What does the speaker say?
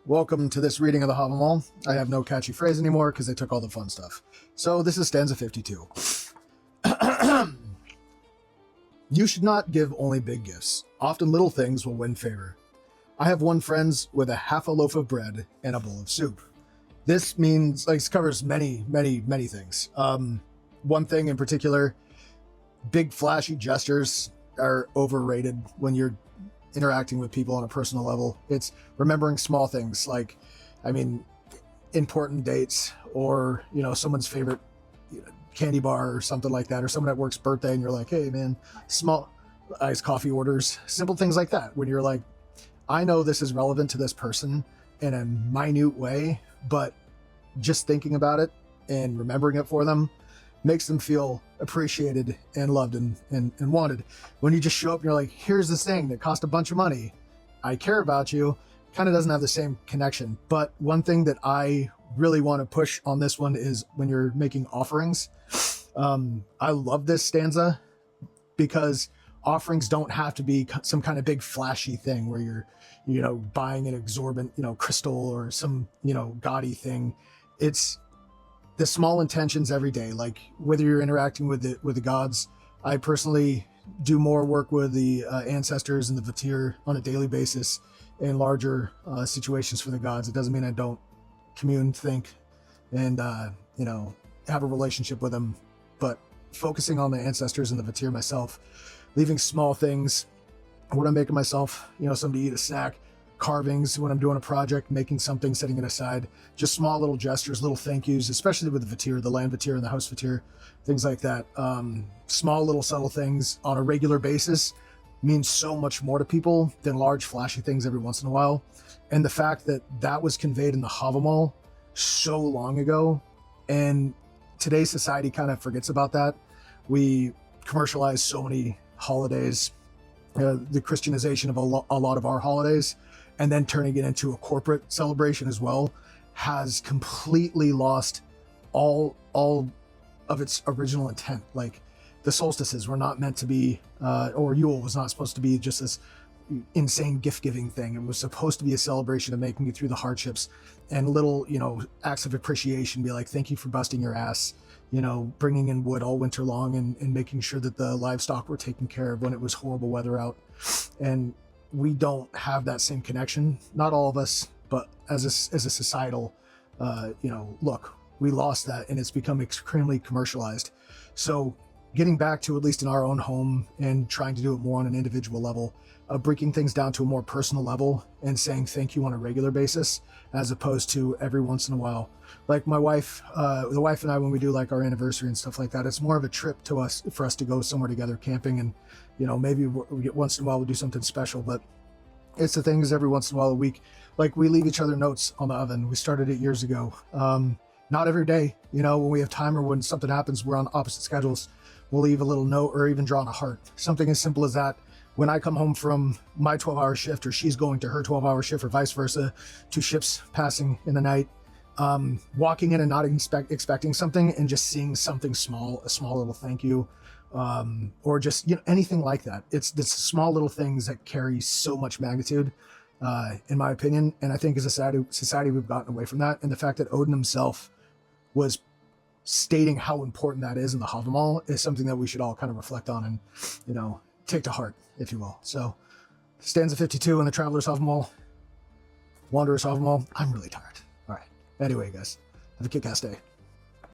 Welcome to this reading of the Havamal. I have no catchy phrase anymore because they took all the fun stuff. So this is stanza 52. You should not give only big gifts. Often little things will win favor. I have won friends with a half a loaf of bread and a bowl of soup. This means, like, covers many things. One thing in particular, big flashy gestures are overrated when you're interacting with people on a personal level. It's remembering small things, like, important dates, or, someone's favorite candy bar or something like that, or someone at work's birthday and you're like, hey man, small iced coffee orders, simple things like that, when you're like, I know this is relevant to this person in a minute way, but just thinking about it and remembering it for them makes them feel appreciated and loved and wanted. When you just show up and you're like, here's this thing that cost a bunch of money, I care about you, kind of doesn't have the same connection. But one thing that I really want to push on this one is when you're making offerings. I love this stanza because offerings don't have to be some kind of big flashy thing where you're, buying an exorbitant, crystal or some, gaudy thing. It's the small intentions every day, like whether you're interacting with the gods. I personally do more work with the ancestors and the Vatir on a daily basis in larger situations for the gods. It doesn't mean I don't commune, think, and have a relationship with them, but focusing on the ancestors and the Vatir myself, leaving small things when I'm making myself, something to eat, a snack, carvings when I'm doing a project, making something, setting it aside, just small little gestures, little thank yous, especially with the Vatir, the land Vatir and the house Vatir, things like that. Small little subtle things on a regular basis means so much more to people than large flashy things every once in a while. And the fact that that was conveyed in the Havamal so long ago, and today's society kind of forgets about that. We commercialize so many holidays, the Christianization of a lot of our holidays, and then turning it into a corporate celebration as well, has completely lost all of its original intent. Like, the solstices were not meant to be, or Yule was not supposed to be just this insane gift-giving thing. It was supposed to be a celebration of making it through the hardships and little, acts of appreciation, be like, thank you for busting your ass, bringing in wood all winter long and making sure that the livestock were taken care of when it was horrible weather out. And we don't have that same connection. Not all of us, but as a societal, look, we lost that and it's become extremely commercialized. So getting back to, at least in our own home, and trying to do it more on an individual level, breaking things down to a more personal level and saying thank you on a regular basis, as opposed to every once in a while. Like my wife, the wife and I, when we do like our anniversary and stuff like that, it's more of a trip for us to go somewhere together camping, and maybe once in a while we'll do something special, but it's the things every once in a while a week. Like, we leave each other notes on the oven. We started it years ago. Not every day, when we have time or when something happens, we're on opposite schedules, we'll leave a little note or even draw on a heart. Something as simple as that. When I come home from my 12-hour shift, or she's going to her 12-hour shift, or vice versa, 2 ships passing in the night, walking in and not expecting something, and just seeing something small, a small little thank you, or just anything like that. It's the small little things that carry so much magnitude, in my opinion. And I think as a society we've gotten away from that. And the fact that Odin himself was stating how important that is in the Havamal is something that we should all kind of reflect on and take to heart, if you will. So stanza 52 in the Traveler's Havamal, Wanderer's Havamal. I'm really tired. All right. Anyway, guys, have a kick-ass day.